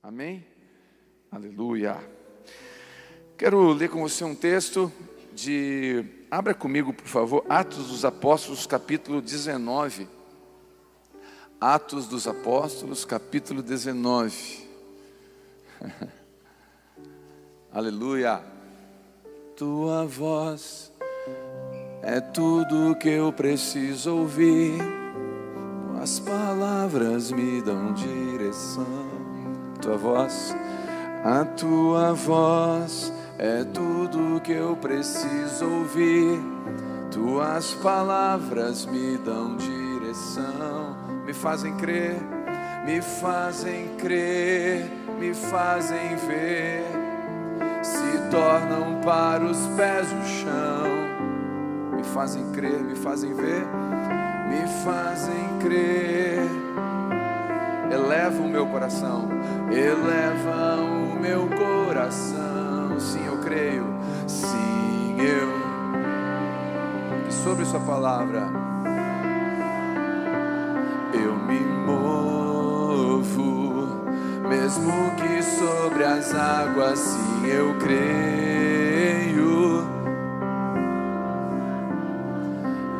Amém? Aleluia. Quero ler com você um texto abra comigo, por favor, Atos dos Apóstolos, capítulo 19. Atos dos Apóstolos, capítulo 19. Aleluia. Tua voz é tudo que eu preciso ouvir. Tuas palavras me dão direção. Tua voz, a tua voz é tudo que eu preciso ouvir. Tuas palavras me dão direção. Me fazem crer, me fazem crer, me fazem ver. Se tornam para os pés o chão. Me fazem crer, me fazem ver, me fazem crer. Eleva o meu coração, eleva o meu coração. Sim, eu creio, sim, e sobre sua palavra eu me movo, mesmo que sobre as águas. Sim, eu creio,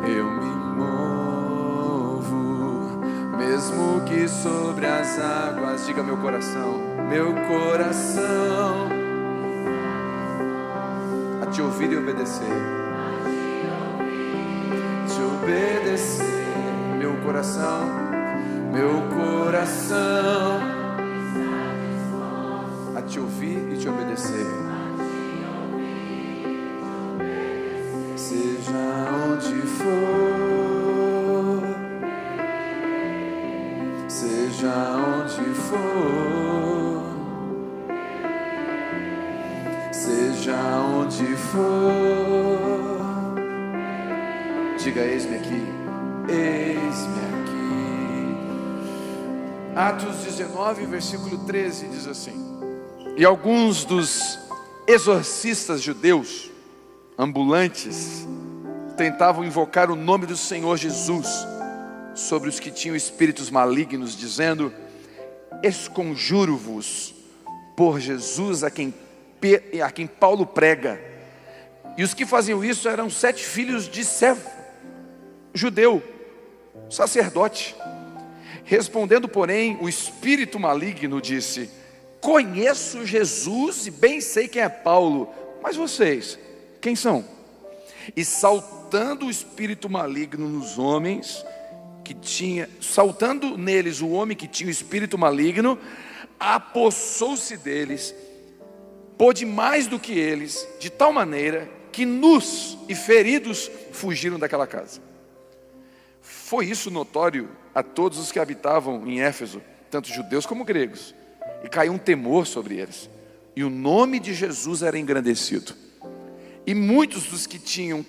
eu me movo, mesmo que sobre as águas. Diga meu coração, a te ouvir e obedecer, te obedecer. Meu coração a te ouvir e te obedecer. Seja onde for, seja onde for, seja onde for. Diga: eis-me aqui, eis-me aqui. Atos 19, versículo 13 diz assim: e alguns dos exorcistas judeus ambulantes tentavam invocar o nome do Senhor Jesus sobre os que tinham espíritos malignos, dizendo: esconjuro-vos por Jesus a quem Paulo prega. E os que faziam isso eram 7 filhos de Seva, judeu, sacerdote. Respondendo, porém, o espírito maligno disse: conheço Jesus e bem sei quem é Paulo, mas vocês, quem são? E saltando o espírito maligno nos homens, saltando neles o homem que tinha o espírito maligno, apossou-se deles, pôde mais do que eles, de tal maneira que nus e feridos fugiram daquela casa. Foi isso notório a todos os que habitavam em Éfeso, tanto judeus como gregos, e caiu um temor sobre eles, e o nome de Jesus era engrandecido. E muitos dos que tinham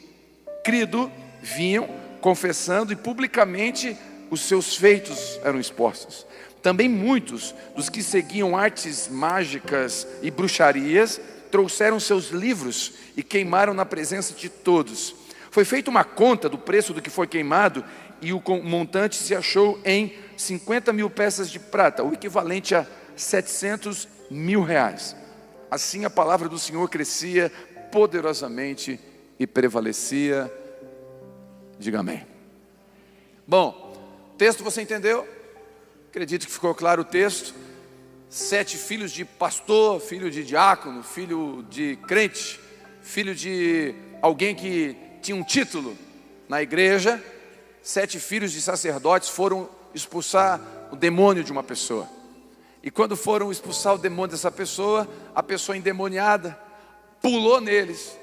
crido vinham confessando, e publicamente os seus feitos eram expostos. Também muitos dos que seguiam artes mágicas e bruxarias trouxeram seus livros e queimaram na presença de todos. Foi feita uma conta do preço do que foi queimado, e o montante se achou em 50.000 peças de prata, o equivalente a 700 mil reais. Assim a palavra do Senhor crescia poderosamente e prevalecia. Diga amém. Bom, texto você entendeu? Acredito que ficou claro o texto. 7 filhos de pastor, filho de diácono, filho de crente, filho de alguém que tinha um título na igreja. 7 filhos de sacerdotes foram expulsar o demônio de uma pessoa. E quando foram expulsar o demônio dessa pessoa, a pessoa endemoniada pulou neles.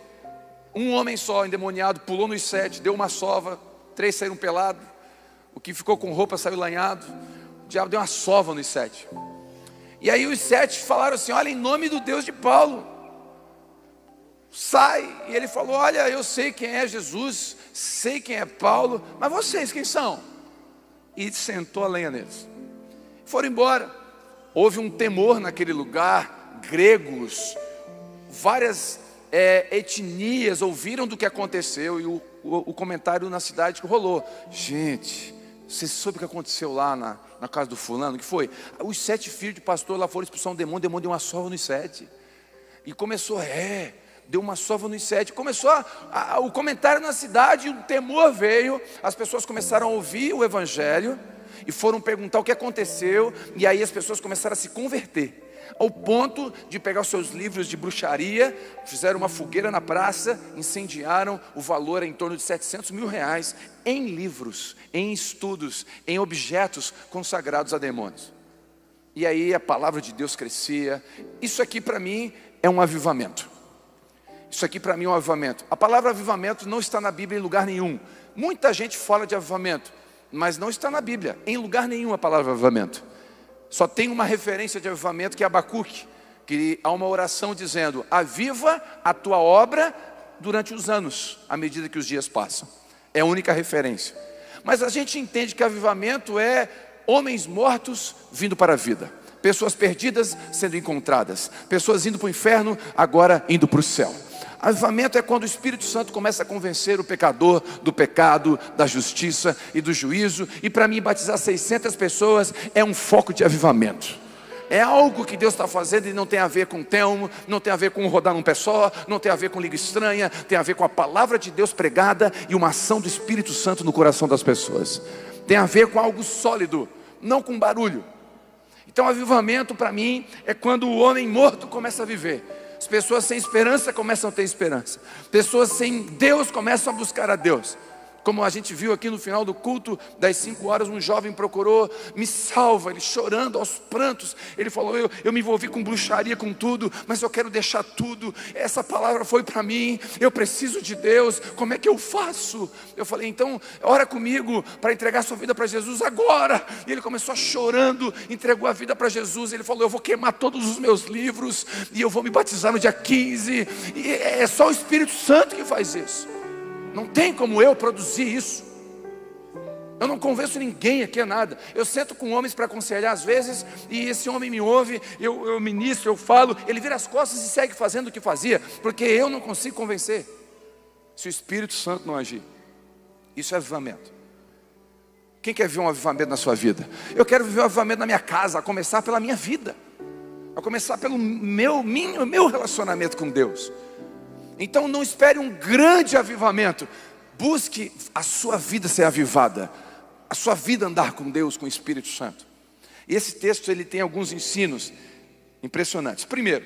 Um homem só endemoniado pulou nos 7, deu uma sova, 3 saíram pelados, o que ficou com roupa saiu lanhado. O diabo deu uma sova nos 7. E aí os 7 falaram assim: olha, em nome do Deus de Paulo, sai. E ele falou: olha, eu sei quem é Jesus, sei quem é Paulo, mas vocês quem são? E sentou a lenha neles. Foram embora. Houve um temor naquele lugar. Gregos, várias etnias ouviram do que aconteceu, e o comentário na cidade que rolou: gente, Você soube o que aconteceu lá na casa do fulano? O que foi? Os 7 filhos de pastor lá foram expulsar um demônio, o demônio deu uma sova nos 7. E começou, deu uma sova nos 7. Começou o comentário na cidade, o temor veio, as pessoas começaram a ouvir o evangelho e foram perguntar o que aconteceu, e aí as pessoas começaram a se converter, ao ponto de pegar os seus livros de bruxaria, fizeram uma fogueira na praça, incendiaram, o valor em torno de 700 mil reais, em livros, em estudos, em objetos consagrados a demônios. E aí a palavra de Deus crescia. Isso aqui para mim é um avivamento. Isso aqui para mim é um avivamento. A palavra avivamento não está na Bíblia em lugar nenhum. Muita gente fala de avivamento, mas não está na Bíblia, em lugar nenhum a palavra avivamento. Só tem uma referência de avivamento, que é Abacuque, que há uma oração dizendo: aviva a tua obra durante os anos, à medida que os dias passam. É a única referência. Mas a gente entende que avivamento é homens mortos vindo para a vida, pessoas perdidas sendo encontradas, pessoas indo para o inferno, agora indo para o céu. Avivamento é quando o Espírito Santo começa a convencer o pecador do pecado, da justiça e do juízo. E para mim batizar 600 pessoas é um foco de avivamento. É algo que Deus está fazendo e não tem a ver com Telmo, não tem a ver com rodar num pé só, não tem a ver com língua estranha, tem a ver com a palavra de Deus pregada e uma ação do Espírito Santo no coração das pessoas. Tem a ver com algo sólido, não com barulho. Então avivamento para mim é quando o homem morto começa a viver. As pessoas sem esperança começam a ter esperança. Pessoas sem Deus começam a buscar a Deus. Como a gente viu aqui no final do culto, das 5 horas, um jovem procurou, me salva, ele chorando aos prantos. Ele falou, eu me envolvi com bruxaria, com tudo, mas eu quero deixar tudo. Essa palavra foi para mim, eu preciso de Deus, como é que eu faço? Eu falei, então, ora comigo para entregar sua vida para Jesus agora. E ele começou chorando, entregou a vida para Jesus. Ele falou, eu vou queimar todos os meus livros e eu vou me batizar no dia 15. E é só o Espírito Santo que faz isso. Não tem como eu produzir isso. Eu não convenço ninguém aqui a nada. Eu sento com homens para aconselhar às vezes, e esse homem me ouve, eu ministro, eu falo, ele vira as costas e segue fazendo o que fazia, porque eu não consigo convencer. Se o Espírito Santo não agir, isso é avivamento. Quem quer ver um avivamento na sua vida? Eu quero viver um avivamento na minha casa, a começar pela minha vida, a começar pelo meu relacionamento com Deus. Então não espere um grande avivamento. Busque a sua vida ser avivada, a sua vida andar com Deus, com o Espírito Santo. E esse texto ele tem alguns ensinos impressionantes. Primeiro,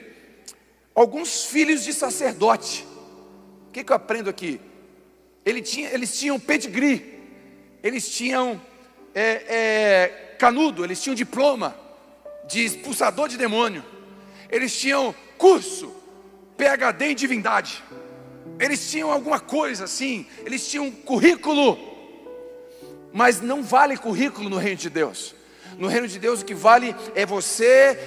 alguns filhos de sacerdote. O que eu aprendo aqui? Eles tinham pedigree, eles tinham canudo, eles tinham diploma de expulsador de demônio, eles tinham curso, PhD em divindade, eles tinham alguma coisa assim, eles tinham um currículo, mas não vale currículo no reino de Deus. No reino de Deus o que vale é você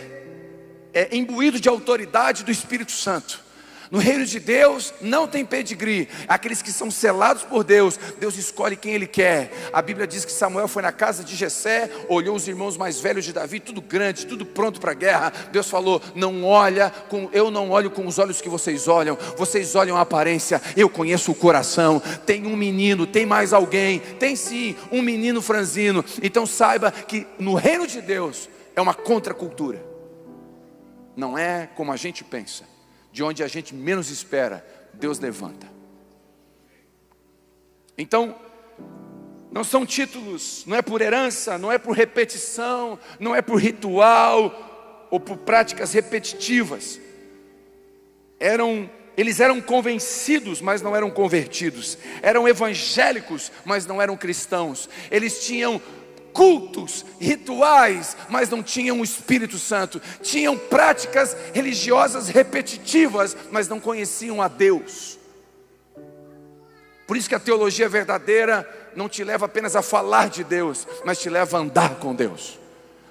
imbuído de autoridade do Espírito Santo. No reino de Deus não tem pedigree. Aqueles que são selados por Deus, Deus escolhe quem Ele quer. A Bíblia diz que Samuel foi na casa de Jessé, olhou os irmãos mais velhos de Davi, tudo grande, tudo pronto para a guerra. Deus falou, eu não olho com os olhos que vocês olham a aparência, eu conheço o coração. Tem um menino, tem mais alguém, tem sim, um menino franzino. Então saiba que no reino de Deus é uma contracultura. Não é como a gente pensa. De onde a gente menos espera, Deus levanta. Então, não são títulos, não é por herança, não é por repetição, não é por ritual ou por práticas repetitivas. Eles eram convencidos, mas não eram convertidos. Eram evangélicos, mas não eram cristãos. Eles tinham cultos, rituais, mas não tinham o Espírito Santo. Tinham práticas religiosas repetitivas, mas não conheciam a Deus. Por isso que a teologia verdadeira não te leva apenas a falar de Deus, mas te leva a andar com Deus.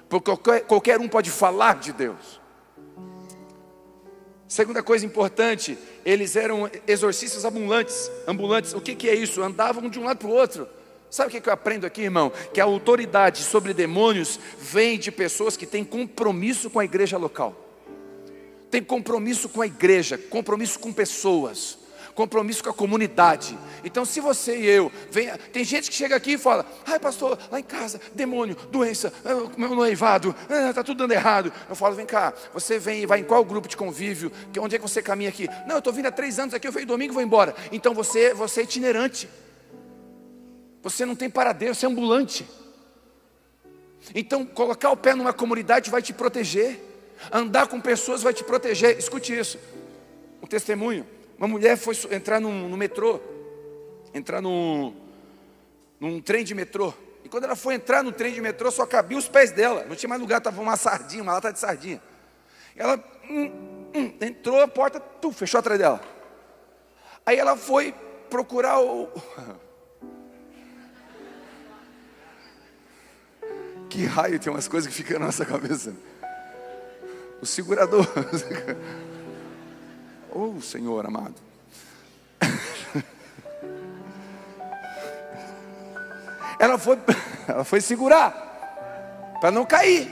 Porque qualquer um pode falar de Deus. Segunda coisa importante, eles eram exorcistas ambulantes. O que é isso? Andavam de um lado para o outro. Sabe o que eu aprendo aqui, irmão? Que a autoridade sobre demônios vem de pessoas que têm compromisso com a igreja local. Tem compromisso com a igreja, compromisso com pessoas, compromisso com a comunidade. Então se você e eu, tem gente que chega aqui e fala: ai pastor, lá em casa, demônio, doença, meu noivado, está tudo dando errado. Eu falo: vem cá, você vem e vai em qual grupo de convívio? Onde é que você caminha aqui? Não, eu estou vindo há 3 anos aqui, eu venho domingo e vou embora. Então você é itinerante, você não tem paradeiro, você é ambulante. Então colocar o pé numa comunidade vai te proteger, andar com pessoas vai te proteger. Escute isso, um testemunho. Uma mulher foi entrar no metrô, entrar num trem de metrô. E quando ela foi entrar no trem de metrô, só cabia os pés dela. Não tinha mais lugar, estava uma sardinha, uma lata de sardinha. Ela entrou, a porta fechou atrás dela. Aí ela foi procurar Que raio, tem umas coisas que ficam na nossa cabeça. O segurador. Oh, Senhor amado. Ela foi segurar para não cair.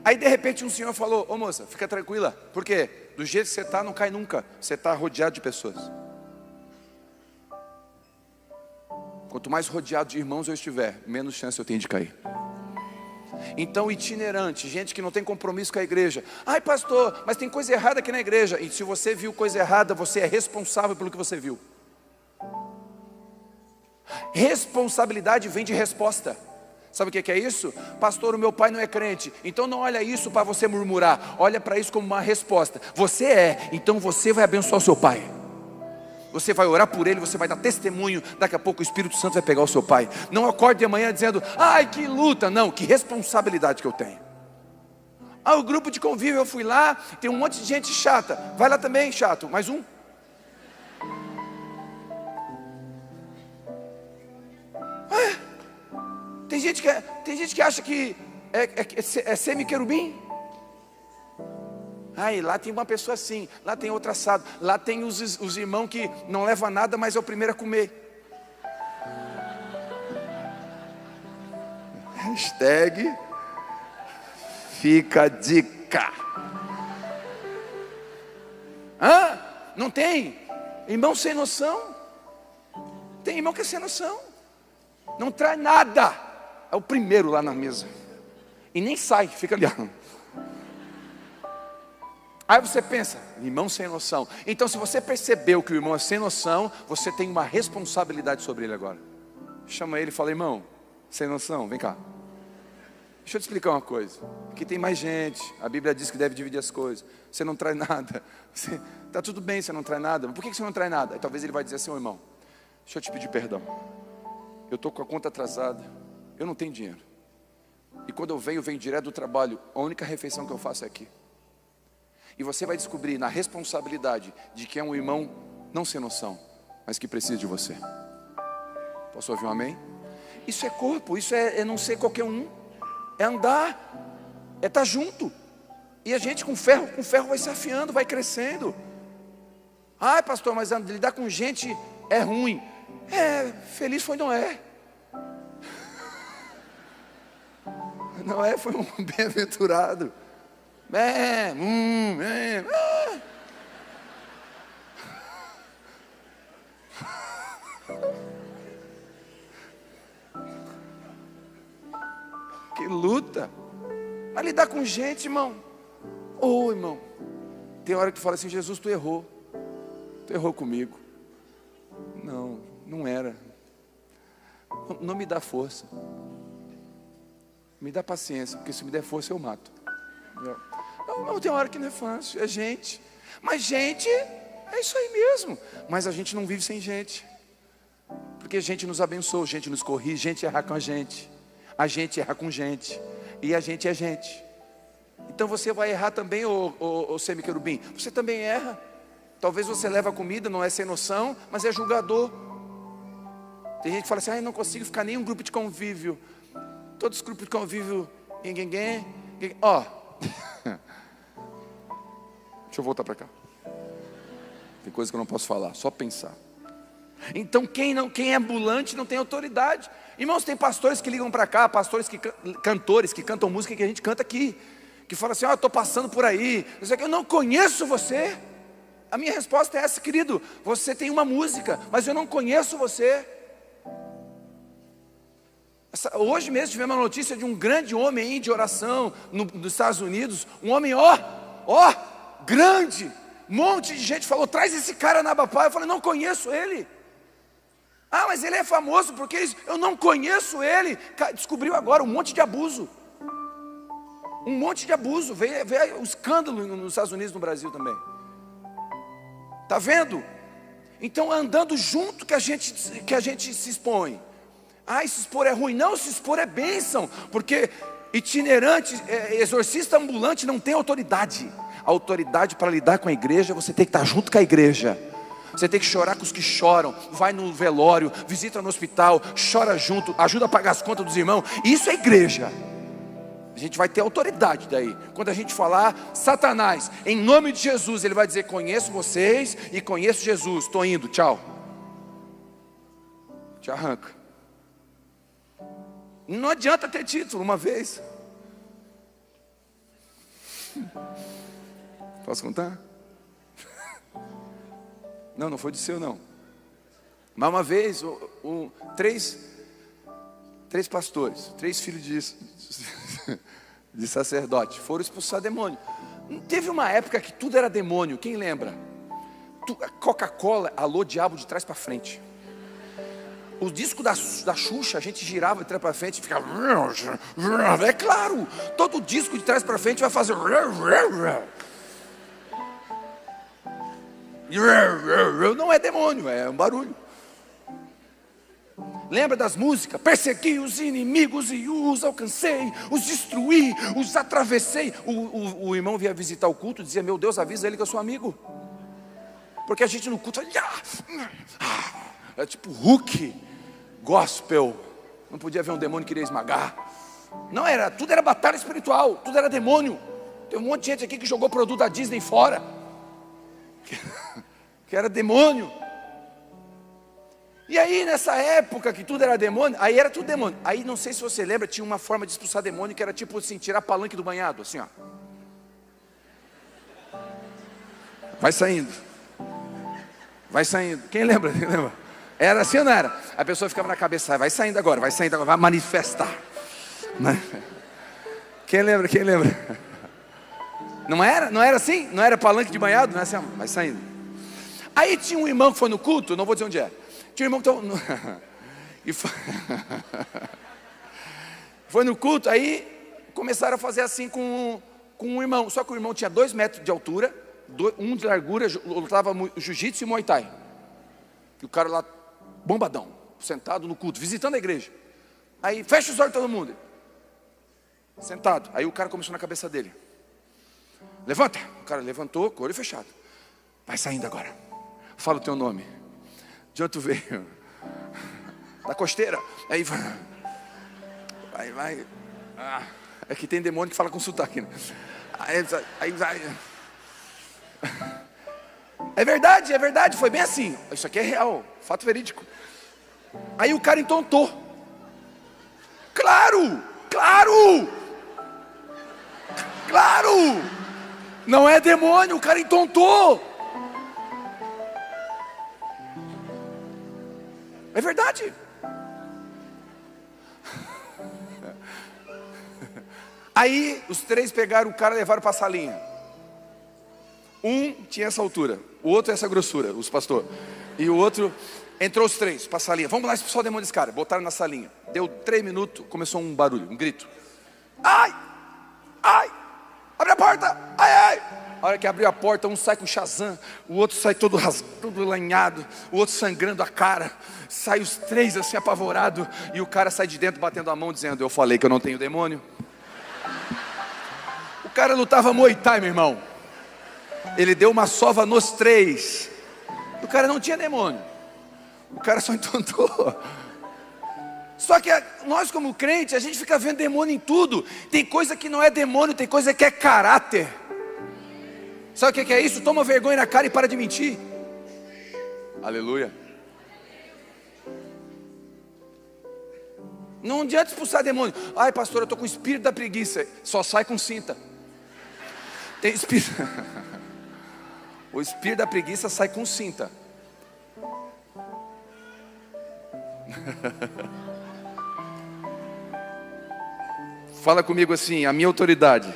Aí de repente um senhor falou: ô moça, fica tranquila. Por quê? Do jeito que você está, não cai nunca. Você está rodeado de pessoas. Quanto mais rodeado de irmãos eu estiver, menos chance eu tenho de cair. Então itinerante, gente que não tem compromisso com a igreja. Ai pastor, mas tem coisa errada aqui na igreja. E se você viu coisa errada, você é responsável pelo que você viu. Responsabilidade vem de resposta. Sabe o que é isso? Pastor, o meu pai não é crente. Então não olha isso para você murmurar. Olha para isso como uma resposta. Você é, então você vai abençoar o seu pai. Você vai orar por ele, você vai dar testemunho. Daqui a pouco o Espírito Santo vai pegar o seu pai. Não acorde de manhã dizendo: ai que luta. Não, que responsabilidade que eu tenho. Ah, o grupo de convívio, eu fui lá, tem um monte de gente chata. Vai lá também, chato, mais um. Tem gente que acha que é semi-querubim. Ai, lá tem uma pessoa assim, lá tem outra assado, lá tem os irmãos que não levam nada, mas é o primeiro a comer. Hashtag fica a dica. Não tem? Irmão sem noção. Tem irmão que é sem noção. Não traz nada. É o primeiro lá na mesa. E nem sai, fica ali. Aí você pensa: irmão sem noção. Então se você percebeu que o irmão é sem noção, você tem uma responsabilidade sobre ele agora. Chama ele e fala: irmão, sem noção, vem cá. Deixa eu te explicar uma coisa. Aqui tem mais gente. A Bíblia diz que deve dividir as coisas. Você não traz nada. Está tudo bem, você não traz nada. Mas por que você não traz nada? Aí talvez ele vai dizer assim: irmão, deixa eu te pedir perdão. Eu estou com a conta atrasada. Eu não tenho dinheiro. E quando eu venho direto do trabalho. A única refeição que eu faço é aqui. E você vai descobrir na responsabilidade de que é um irmão não sem noção, mas que precisa de você. Posso ouvir um amém? Isso é corpo, isso é não ser qualquer um. É andar, é estar junto. E a gente com ferro vai se afiando, vai crescendo. Ai pastor, mas lidar com gente é ruim. Feliz foi Noé. Noé foi um bem-aventurado. Que luta. Mas lidar com gente, irmão. Irmão, tem hora que tu fala assim: Jesus, tu errou comigo. Não era. Não me dá força. Me dá paciência, porque se me der força eu mato. Não, tem hora que não é fácil, é gente. Mas gente, é isso aí mesmo. Mas a gente não vive sem gente. Porque gente nos abençoa, gente nos corrige, gente erra com a gente erra com gente. E a gente é gente. Então você vai errar também, ô semi-querubim. Você também erra. Talvez você leva a comida, não é sem noção, mas é julgador. Tem gente que fala assim: não consigo ficar nem em um grupo de convívio. Todos os grupos de convívio. Deixa eu voltar para cá. Tem coisa que eu não posso falar, só pensar. Então quem é ambulante não tem autoridade. Irmãos, tem pastores que ligam para cá, cantores que cantam música que a gente canta aqui, que falam assim: eu estou passando por aí, eu não conheço você. A minha resposta é essa, querido: você tem uma música, mas eu não conheço você. Hoje mesmo tivemos uma notícia de um grande homem aí de oração nos Estados Unidos. Um homem, grande. Um monte de gente falou: traz esse cara na Abapá. Eu falei: não conheço ele. Ah, mas ele é famoso porque eu não conheço ele. Descobriu agora um monte de abuso. Um monte de abuso. Veio o escândalo nos Estados Unidos, no Brasil também. Está vendo? Então, andando junto que a gente se expõe. Se expor é ruim. Não, se expor é bênção. Porque itinerante, exorcista ambulante não tem autoridade. A autoridade para lidar com a igreja, você tem que estar junto com a igreja. Você tem que chorar com os que choram. Vai no velório, visita no hospital, chora junto, ajuda a pagar as contas dos irmãos. Isso é igreja. A gente vai ter autoridade daí. Quando a gente falar: Satanás, em nome de Jesus, ele vai dizer: conheço vocês e conheço Jesus, estou indo, tchau. Te arranca. Não adianta ter título uma vez. Posso contar? Não foi de seu não. Mas uma vez, três pastores, 3 filhos de sacerdote foram expulsar demônio. Teve uma época que tudo era demônio, quem lembra? Coca-Cola, alô diabo, de trás para frente. O disco da Xuxa, a gente girava de trás para frente e ficava... É claro, todo disco de trás para frente vai fazer... Não é demônio, é um barulho. Lembra das músicas? Persegui os inimigos e os alcancei, os destruí, os atravessei. O irmão vinha visitar o culto e dizia: meu Deus, avisa ele que eu sou amigo. Porque a gente no culto é tipo Hulk, gospel. Não podia ver um demônio que queria esmagar. Não era, tudo era batalha espiritual, tudo era demônio. Tem um monte de gente aqui que jogou produto da Disney fora, que era demônio. E aí nessa época que tudo era demônio, aí era tudo demônio. Aí não sei se você lembra, tinha uma forma de expulsar demônio que era tipo assim, tirar palanque do banhado, assim ó. Vai saindo. Vai saindo. Quem lembra? Era assim ou não era? A pessoa ficava na cabeça: vai saindo agora, vai manifestar. Quem lembra? Não era assim? Não era palanque de banhado? Não é assim, vai saindo. Aí tinha um irmão que foi no culto, não vou dizer onde é. Tinha um irmão que foi no culto, aí começaram a fazer assim com um irmão. Só que o irmão tinha 2 metros de altura, 1 de largura, lutava jiu-jitsu e muay thai. E o cara lá, bombadão, sentado no culto, visitando a igreja. Aí, fecha os olhos todo mundo. Sentado. Aí o cara começou na cabeça dele: levanta. O cara levantou, com o olho fechado. Vai saindo agora. Fala o teu nome. De onde tu veio? Da costeira. Aí vai. É que tem demônio que fala com sotaque, né? Aí vai. É verdade, foi bem assim. Isso aqui é real, fato verídico. Aí o cara entontou. Claro. Não é demônio, o cara entontou. É verdade. Aí os 3 pegaram o cara e levaram para a salinha. Um tinha essa altura, o outro essa grossura, os pastores. E o outro, entrou os 3 para a salinha. Vamos lá expulsar o demônio desse cara. Botaram na salinha. Deu 3 minutos, começou um barulho, um grito. Ai, abre a porta, ai. A hora que abriu a porta, um sai com Shazam, o outro sai todo rasgado, todo lanhado, o outro sangrando a cara. Sai os 3 assim apavorados, e o cara sai de dentro batendo a mão dizendo: eu falei que eu não tenho demônio. O cara lutava Muay Thai, meu irmão. Ele deu uma sova nos 3. O cara não tinha demônio. O cara só entontou. Só que nós como crente, a gente fica vendo demônio em tudo. Tem coisa que não é demônio, tem coisa que é caráter. Sabe o que é isso? Toma vergonha na cara e para de mentir. Aleluia. Não adianta expulsar demônio. Ai, pastor, eu estou com o espírito da preguiça. Só sai com cinta. Tem espírito. O espírito da preguiça sai com cinta. Fala comigo assim: a minha autoridade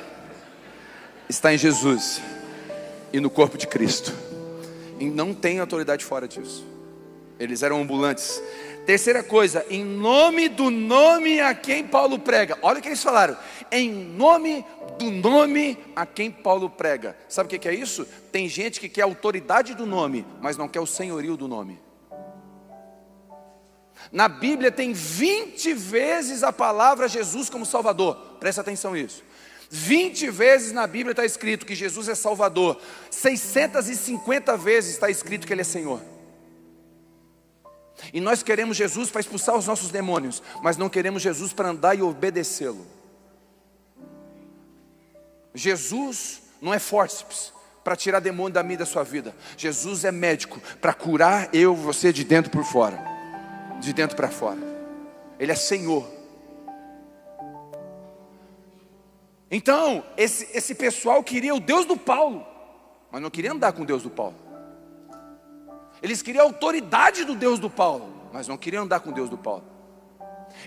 está em Jesus e no corpo de Cristo. E não tem autoridade fora disso. Eles eram ambulantes. Terceira coisa, em nome do nome a quem Paulo prega. Olha o que eles falaram: em nome do nome a quem Paulo prega. Sabe o que é isso? Tem gente que quer a autoridade do nome, mas não quer o senhorio do nome. Na Bíblia tem 20 vezes a palavra Jesus como Salvador. Presta atenção nisso. 20 vezes na Bíblia está escrito que Jesus é Salvador. 650 vezes está escrito que Ele é Senhor. E nós queremos Jesus para expulsar os nossos demônios, mas não queremos Jesus para andar e obedecê-lo. Jesus não é fórceps para tirar demônio da minha e da sua vida. Jesus é médico para curar eu e você de dentro por fora, de dentro para fora. Ele é Senhor. Então, esse pessoal queria o Deus do Paulo, mas não queria andar com o Deus do Paulo. Eles queriam a autoridade do Deus do Paulo, mas não queriam andar com o Deus do Paulo.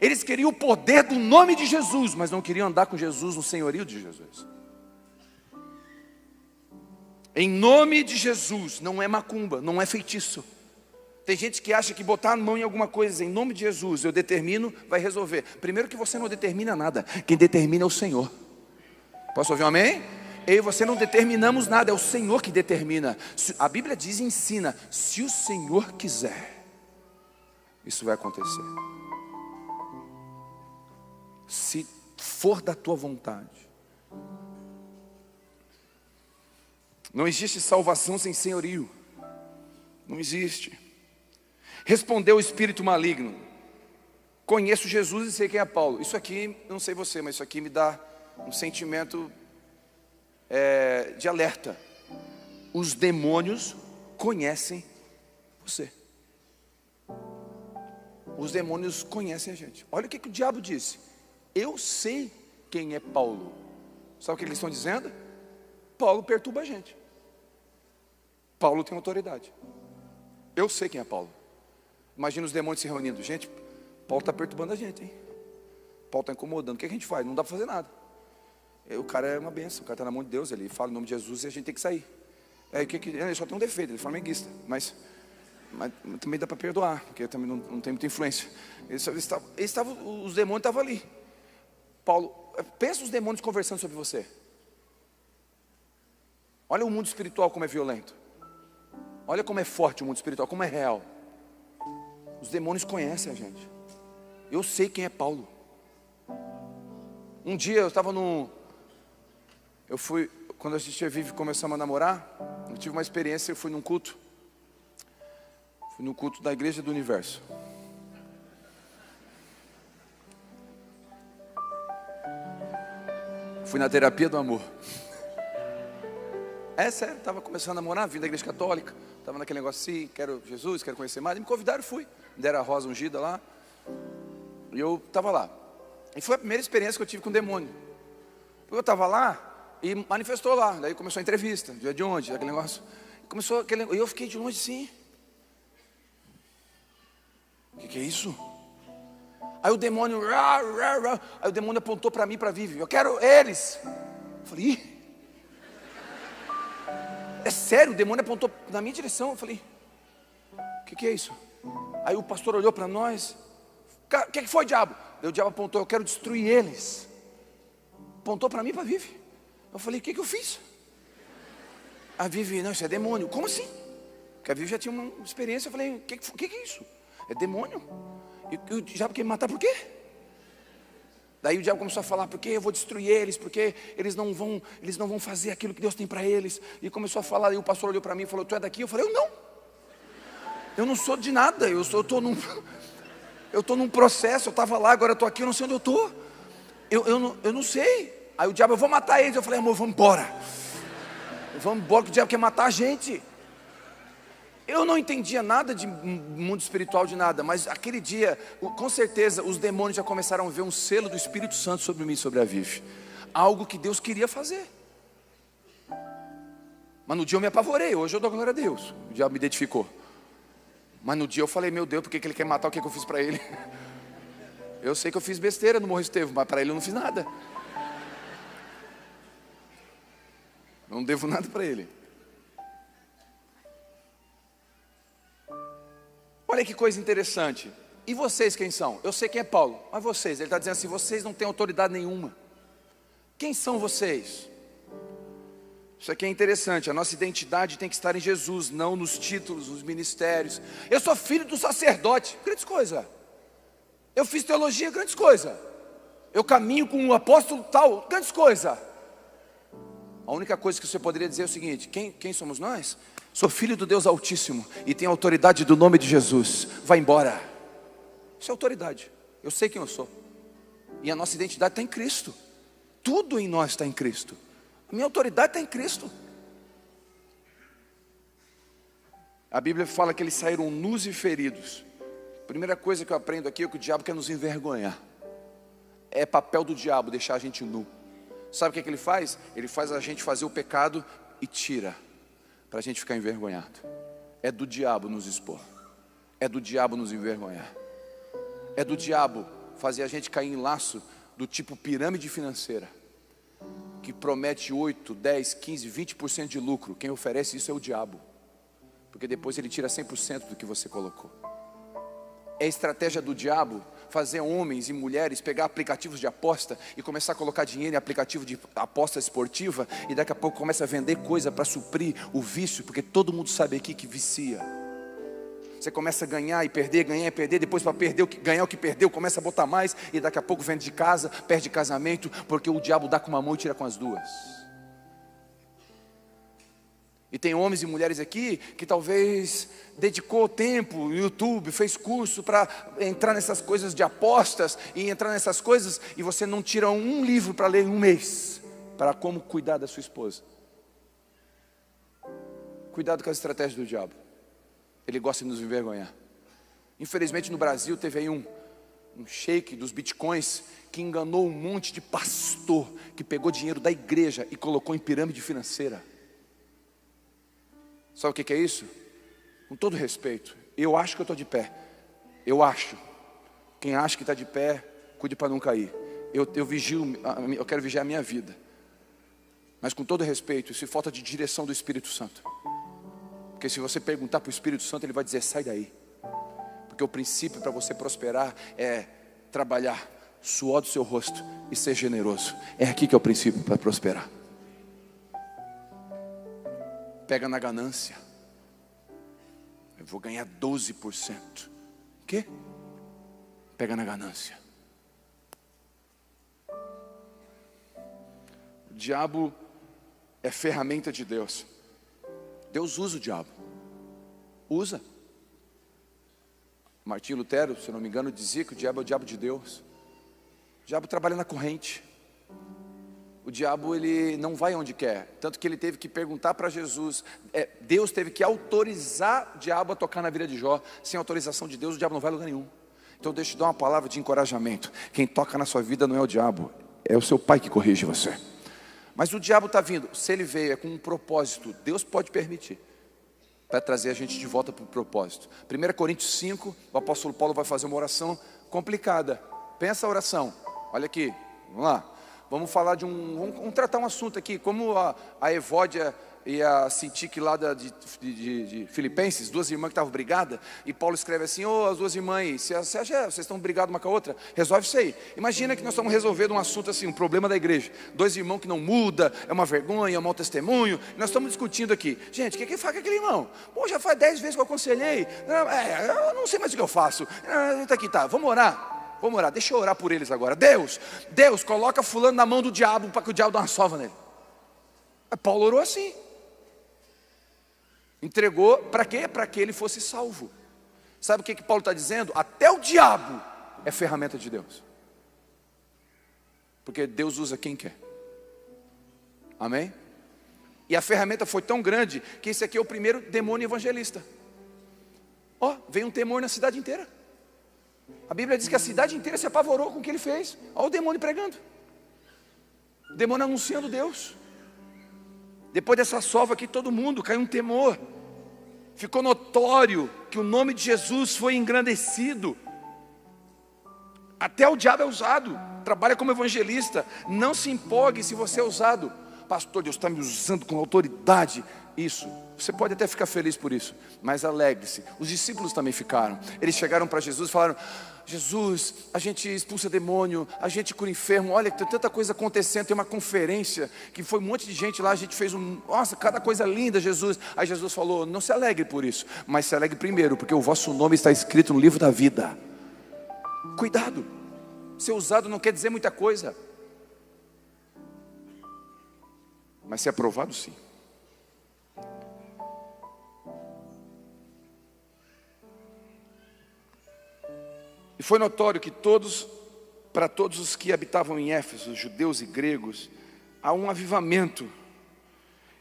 Eles queriam o poder do nome de Jesus, mas não queriam andar com Jesus no senhorio de Jesus. Em nome de Jesus, não é macumba, não é feitiço. Tem gente que acha que botar a mão em alguma coisa, em nome de Jesus, eu determino, vai resolver. Primeiro que você não determina nada, quem determina é o Senhor. Posso ouvir um amém? Eu e você não determinamos nada, é o Senhor que determina. A Bíblia diz e ensina: se o Senhor quiser, isso vai acontecer. Se for da tua vontade. Não existe salvação sem senhorio. Não existe. Respondeu o espírito maligno: conheço Jesus e sei quem é Paulo. Isso aqui, não sei você, mas isso aqui me dá um sentimento de alerta. Os demônios conhecem você. Os demônios conhecem a gente. Olha o que o diabo disse: eu sei quem é Paulo. Sabe o que eles estão dizendo? Paulo perturba a gente. Paulo tem autoridade. Eu sei quem é Paulo. Imagina os demônios se reunindo: gente, Paulo está perturbando a gente, hein? Paulo está incomodando. O que a gente faz? Não dá para fazer nada. O cara é uma benção, o cara está na mão de Deus. Ele fala em nome de Jesus e a gente tem que sair. Ele só tem um defeito, ele é flamenguista, mas também dá para perdoar, porque também não tem muita influência. Os demônios estavam ali. Paulo, pensa os demônios conversando sobre você. Olha o mundo espiritual como é violento. Olha como é forte o mundo espiritual, como é real. Os demônios conhecem a gente. Eu sei quem é Paulo. Um dia eu estava quando a gente vive começamos a namorar, eu tive uma experiência, eu fui num culto. Fui no culto da Igreja do Universo. Fui na terapia do amor. É sério, estava começando a namorar, vim da Igreja Católica. Estava naquele negócio assim: quero Jesus, quero conhecer mais. E me convidaram, fui. Me deram a rosa ungida lá. E eu estava lá. E foi a primeira experiência que eu tive com o demônio. Porque eu estava lá e manifestou lá. Daí começou a entrevista, dia de onde, aquele negócio. E eu fiquei de longe assim. O que é isso? Aí o demônio, aí o demônio apontou para mim e para a Vivi: eu quero eles. Eu falei: ih, é sério? O demônio apontou na minha direção. Eu falei: o que é isso? Aí o pastor olhou para nós: o que foi, diabo? Daí o diabo apontou: eu quero destruir eles. Apontou para mim e para a Vivi. Eu falei: o que eu fiz? A Vivi: não, isso é demônio. Como assim? Porque a Vivi já tinha uma experiência. Eu falei: o que é isso? É demônio. E o diabo quer me matar por quê? Daí o diabo começou a falar: porque eu vou destruir eles, porque eles não vão fazer aquilo que Deus tem para eles. E começou a falar. E o pastor olhou para mim e falou: tu é daqui? Eu falei: eu não sou de nada. Eu estou num processo. Eu estava lá, agora eu estou aqui, eu não sei onde eu estou. Eu não sei. Aí o diabo: eu vou matar eles. Eu falei: amor, vamos embora. Vamos embora, que o diabo quer matar a gente. Eu não entendia nada de mundo espiritual, de nada. Mas aquele dia, com certeza, os demônios já começaram a ver um selo do Espírito Santo sobre mim e sobre a Vivi. Algo que Deus queria fazer. Mas no dia eu me apavorei, hoje eu dou glória a Deus. O diabo me identificou. Mas no dia eu falei, meu Deus, por que ele quer matar? O que eu fiz para ele? Eu sei que eu fiz besteira no Morro Estevão, mas para ele eu não fiz nada. Não devo nada para ele. Olha que coisa interessante. E vocês quem são? Eu sei quem é Paulo, mas vocês, ele está dizendo assim, vocês não têm autoridade nenhuma. Quem são vocês? Isso aqui é interessante, a nossa identidade tem que estar em Jesus, não nos títulos, nos ministérios. Eu sou filho do sacerdote, grandes coisas. Eu fiz teologia, grandes coisas. Eu caminho com um apóstolo tal, grandes coisas. A única coisa que você poderia dizer é o seguinte, quem somos nós? Sou filho do Deus Altíssimo e tenho autoridade do nome de Jesus. Vai embora. Isso é autoridade. Eu sei quem eu sou. E a nossa identidade está em Cristo. Tudo em nós está em Cristo. A minha autoridade está em Cristo. A Bíblia fala que eles saíram nus e feridos. A primeira coisa que eu aprendo aqui é que o diabo quer nos envergonhar. É papel do diabo deixar a gente nu. Sabe o que é que ele faz? Ele faz a gente fazer o pecado e tira, para a gente ficar envergonhado. É do diabo nos expor. É do diabo nos envergonhar. É do diabo fazer a gente cair em laço do tipo pirâmide financeira, que promete 8, 10, 15, 20% de lucro. Quem oferece isso é o diabo, porque depois ele tira 100% do que você colocou. É a estratégia do diabo fazer homens e mulheres pegar aplicativos de aposta e começar a colocar dinheiro em aplicativo de aposta esportiva, e daqui a pouco começa a vender coisa para suprir o vício, porque todo mundo sabe aqui que vicia. Você começa a ganhar e perder, depois para ganhar o que perdeu, começa a botar mais, e daqui a pouco vende de casa, perde casamento, porque o diabo dá com uma mão e tira com as duas. E tem homens e mulheres aqui que talvez dedicou tempo no YouTube, fez curso para entrar nessas coisas de apostas e entrar nessas coisas, e você não tira um livro para ler em um mês para como cuidar da sua esposa. Cuidado com as estratégias do diabo. Ele gosta de nos envergonhar. Infelizmente no Brasil teve aí um sheik dos bitcoins que enganou um monte de pastor que pegou dinheiro da igreja e colocou em pirâmide financeira. Sabe o que é isso? Com todo respeito, eu acho que eu estou de pé. Eu acho. Quem acha que está de pé, cuide para não cair. Eu vigio, eu quero vigiar a minha vida. Mas com todo respeito, isso é falta de direção do Espírito Santo. Porque se você perguntar para o Espírito Santo, ele vai dizer, sai daí. Porque o princípio para você prosperar é trabalhar, suor do seu rosto e ser generoso. É aqui que é o princípio para prosperar. Pega na ganância. Eu vou ganhar 12%. O quê? Pega na ganância. O diabo é ferramenta de Deus. Deus usa o diabo. Usa. Martinho Lutero, se eu não me engano, dizia que o diabo é o diabo de Deus. O diabo trabalha na corrente. O diabo, ele não vai onde quer. Tanto que ele teve que perguntar para Jesus. Deus teve que autorizar o diabo a tocar na vida de Jó. Sem autorização de Deus, o diabo não vai a lugar nenhum. Então deixa eu te dar uma palavra de encorajamento. Quem toca na sua vida não é o diabo, é o seu pai que corrige você. Mas o diabo está vindo. Se ele veio, é com um propósito. Deus pode permitir, para trazer a gente de volta para o propósito. 1 Coríntios 5, o apóstolo Paulo vai fazer uma oração complicada. Pensa a oração. Olha aqui, vamos lá. Vamos falar vamos tratar um assunto aqui, como a Evódia e a Sintique lá de Filipenses, duas irmãs que estavam brigadas, e Paulo escreve assim, as duas irmãs, vocês estão brigadas uma com a outra, resolve isso aí. Imagina que nós estamos resolvendo um assunto assim, um problema da igreja, dois irmãos que não mudam, é uma vergonha, é um mau testemunho, nós estamos discutindo aqui, gente, o que faz com aquele irmão? Pô, já faz 10 vezes que eu aconselhei, eu não sei mais o que eu faço, vamos orar. Vamos orar, deixa eu orar por eles agora. Deus, coloca fulano na mão do diabo, para que o diabo dê uma sova nele. Paulo orou assim. Entregou, para quê? Para que ele fosse salvo. Sabe o que Paulo está dizendo? Até o diabo é ferramenta de Deus. Porque Deus usa quem quer. Amém? E a ferramenta foi tão grande, que esse aqui é o primeiro demônio evangelista. Veio um temor na cidade inteira. A Bíblia diz que a cidade inteira se apavorou com o que ele fez. Olha o demônio pregando. O demônio anunciando Deus. Depois dessa sova aqui, todo mundo caiu um temor. Ficou notório que o nome de Jesus foi engrandecido. Até o diabo é usado, trabalha como evangelista. Não se empolgue se você é usado. Pastor, Deus está me usando com autoridade. Isso, você pode até ficar feliz por isso, mas alegre-se. Os discípulos também ficaram. Eles chegaram para Jesus e falaram: Jesus, a gente expulsa demônio, a gente cura enfermo. Olha, tem tanta coisa acontecendo. Tem uma conferência que foi um monte de gente lá. A gente fez nossa, cada coisa linda, Jesus. Aí Jesus falou: não se alegre por isso, mas se alegre primeiro, porque o vosso nome está escrito no livro da vida. Cuidado, ser usado não quer dizer muita coisa, mas ser aprovado sim. E foi notório que para todos os que habitavam em Éfeso, judeus e gregos, há um avivamento.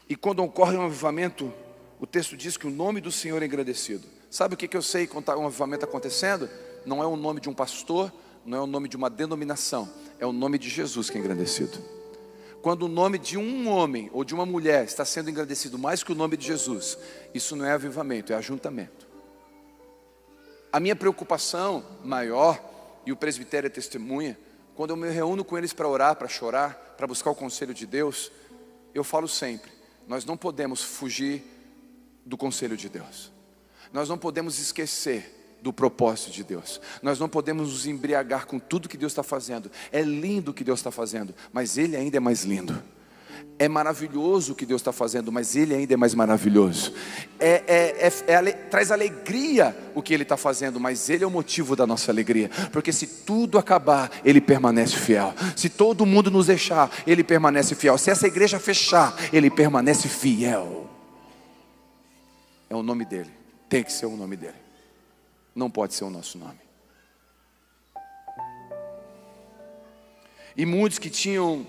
E quando ocorre um avivamento, o texto diz que o nome do Senhor é engrandecido. Sabe o que eu sei quando está um avivamento acontecendo? Não é o nome de um pastor, não é o nome de uma denominação, é o nome de Jesus que é engrandecido. Quando o nome de um homem ou de uma mulher está sendo engrandecido mais que o nome de Jesus, isso não é avivamento, é ajuntamento. A minha preocupação maior, e o presbitério é testemunha, quando eu me reúno com eles para orar, para chorar, para buscar o conselho de Deus, eu falo sempre: nós não podemos fugir do conselho de Deus. Nós não podemos esquecer do propósito de Deus. Nós não podemos nos embriagar com tudo que Deus está fazendo. É lindo o que Deus está fazendo, mas Ele ainda é mais lindo. É maravilhoso o que Deus está fazendo, mas Ele ainda é mais maravilhoso. Traz alegria o que Ele está fazendo, mas Ele é o motivo da nossa alegria. Porque se tudo acabar, Ele permanece fiel. Se todo mundo nos deixar, Ele permanece fiel. Se essa igreja fechar, Ele permanece fiel. É o nome dEle, tem que ser o nome dEle, não pode ser o nosso nome. E muitos que tinham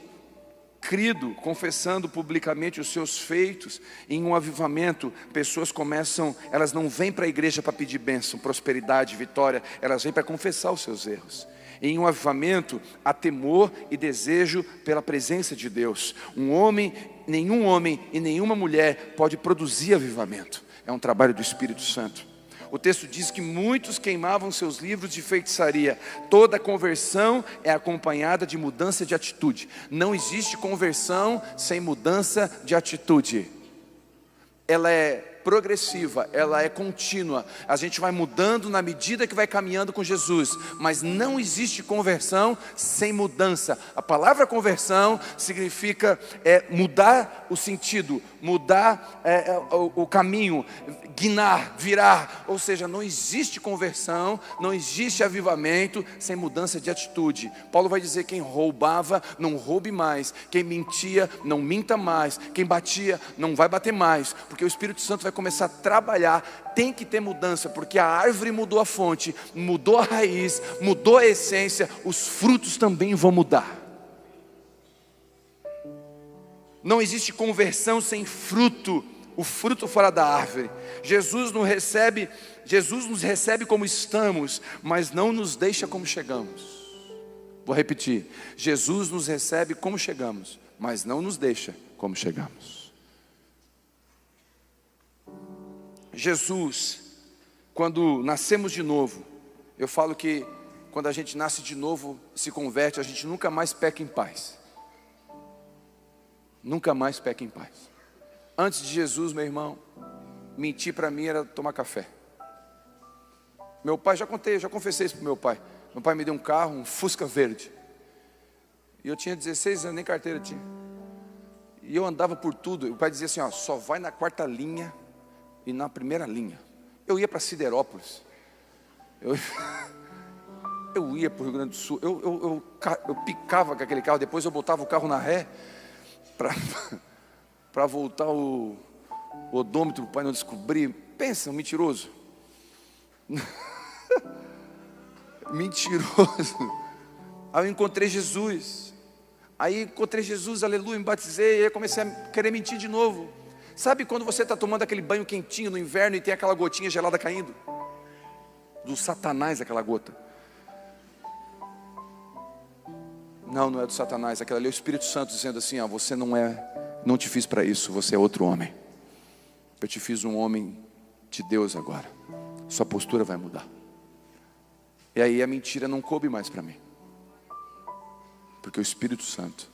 crido, confessando publicamente os seus feitos, em um avivamento, pessoas começam, elas não vêm para a igreja para pedir bênção, prosperidade, vitória, elas vêm para confessar os seus erros. Em um avivamento, há temor e desejo pela presença de Deus. Nenhum homem e nenhuma mulher pode produzir avivamento, é um trabalho do Espírito Santo. O texto diz que muitos queimavam seus livros de feitiçaria. Toda conversão é acompanhada de mudança de atitude. Não existe conversão sem mudança de atitude. Ela é progressiva, ela é contínua. A gente vai mudando na medida que vai caminhando com Jesus. Mas não existe conversão sem mudança. A palavra conversão significa mudar o sentido, mudar o caminho, guinar, virar. Ou seja, não existe conversão, não existe avivamento sem mudança de atitude. Paulo vai dizer: quem roubava, não roube mais. Quem mentia, não minta mais. Quem batia, não vai bater mais. Porque o Espírito Santo vai começar a trabalhar. Tem que ter mudança, porque a árvore mudou a fonte, mudou a raiz, mudou a essência. Os frutos também vão mudar. Não existe conversão sem fruto. O fruto fora da árvore. Jesus nos recebe como estamos, mas não nos deixa como chegamos. Vou repetir: Jesus nos recebe como chegamos, mas não nos deixa como chegamos. Jesus, quando nascemos de novo, eu falo que quando a gente nasce de novo, se converte, a gente nunca mais peca em paz. Nunca mais peca em paz. Antes de Jesus, meu irmão, mentir para mim era tomar café. Meu pai, já confessei isso para meu pai. Meu pai me deu um carro, um Fusca verde. E eu tinha 16 anos, nem carteira tinha. E eu andava por tudo. O pai dizia assim: só vai na quarta linha e na primeira linha. Eu ia para Siderópolis. Eu ia para o Rio Grande do Sul. Eu picava com aquele carro. Depois eu botava o carro na ré para voltar o odômetro, o pai não descobrir. Pensa, um mentiroso. Mentiroso. Aí eu encontrei Jesus. Aleluia, me batizei. Aí comecei a querer mentir de novo. Sabe quando você está tomando aquele banho quentinho no inverno e tem aquela gotinha gelada caindo? Do Satanás aquela gota. Não é do Satanás. Aquela ali é o Espírito Santo dizendo assim: você não é Não te fiz para isso, você é outro homem. Eu te fiz um homem de Deus agora. Sua postura vai mudar. E aí a mentira não coube mais para mim. Porque o Espírito Santo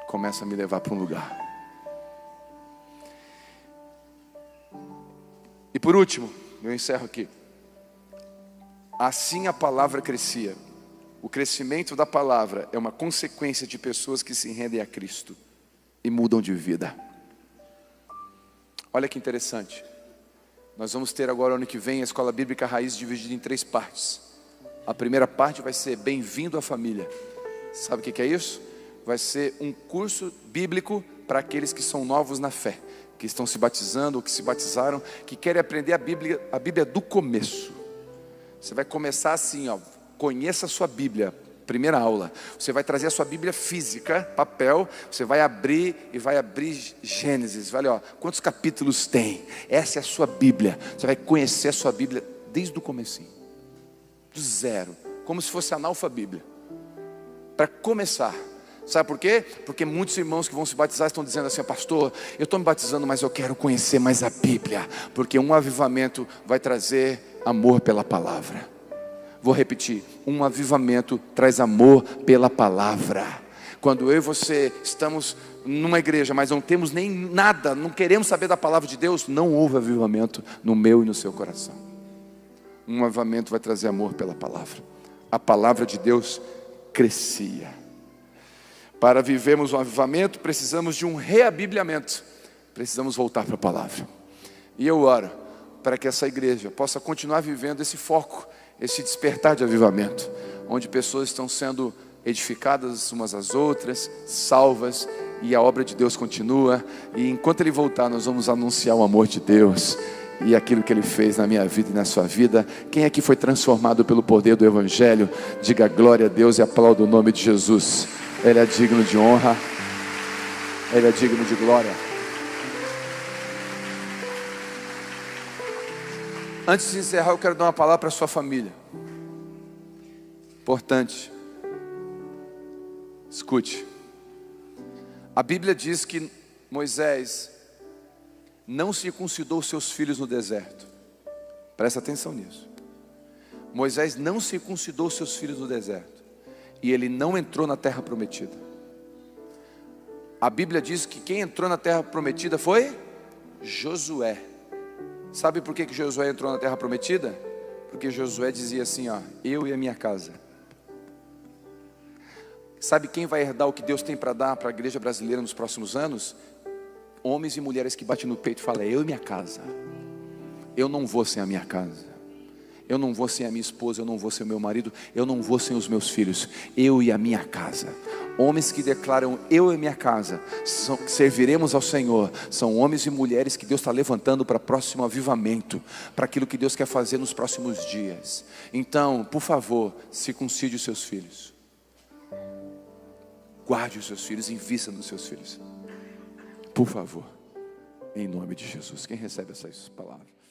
começa a me levar para um lugar. E por último, eu encerro aqui. Assim a palavra crescia. O crescimento da palavra é uma consequência de pessoas que se rendem a Cristo e mudam de vida. Olha que interessante. Nós vamos ter agora, ano que vem, a Escola Bíblica Raiz dividida em 3 partes. A primeira parte vai ser Bem-vindo à Família. Sabe o que é isso? Vai ser um curso bíblico para aqueles que são novos na fé, que estão se batizando ou que se batizaram, que querem aprender a Bíblia do começo. Você vai começar assim, ó, conheça a sua Bíblia, primeira aula. Você vai trazer a sua Bíblia física, papel, você vai abrir Gênesis, vai olhar, quantos capítulos tem? Essa é a sua Bíblia. Você vai conhecer a sua Bíblia desde o comecinho, do zero, como se fosse analfabíblia. Para começar. Sabe por quê? Porque muitos irmãos que vão se batizar estão dizendo assim: pastor, eu estou me batizando, mas eu quero conhecer mais a Bíblia, porque um avivamento vai trazer amor pela palavra. Vou repetir, um avivamento traz amor pela palavra. Quando eu e você estamos numa igreja, mas não temos nem nada, não queremos saber da palavra de Deus, não houve avivamento no meu e no seu coração. Um avivamento vai trazer amor pela palavra. A palavra de Deus crescia. Para vivermos um avivamento, precisamos de um reabibliamento. Precisamos voltar para a palavra. E eu oro para que essa igreja possa continuar vivendo esse foco, esse despertar de avivamento, onde pessoas estão sendo edificadas umas às outras, salvas, e a obra de Deus continua. E enquanto Ele voltar, nós vamos anunciar o amor de Deus e aquilo que Ele fez na minha vida e na sua vida. Quem aqui foi transformado pelo poder do Evangelho? Diga glória a Deus e aplauda o nome de Jesus. Ele é digno de honra, Ele é digno de glória. Antes de encerrar, eu quero dar uma palavra para a sua família. Importante. Escute. A Bíblia diz que Moisés não circuncidou seus filhos no deserto. Presta atenção nisso. Moisés não circuncidou seus filhos no deserto. E ele não entrou na terra prometida. A Bíblia diz que quem entrou na terra prometida foi Josué. Sabe por que Josué entrou na terra prometida? Porque Josué dizia assim, ó, eu e a minha casa. Sabe quem vai herdar o que Deus tem para dar para a igreja brasileira nos próximos anos? Homens e mulheres que batem no peito e falam, eu e minha casa. Eu não vou sem a minha casa. Eu não vou sem a minha esposa, eu não vou sem o meu marido, eu não vou sem os meus filhos. Eu e a minha casa. Homens que declaram, eu e minha casa serviremos ao Senhor. São homens e mulheres que Deus está levantando para o próximo avivamento, para aquilo que Deus quer fazer nos próximos dias. Então, por favor, circuncide os seus filhos. Guarde os seus filhos, invista nos seus filhos. Por favor, em nome de Jesus. Quem recebe essas palavras?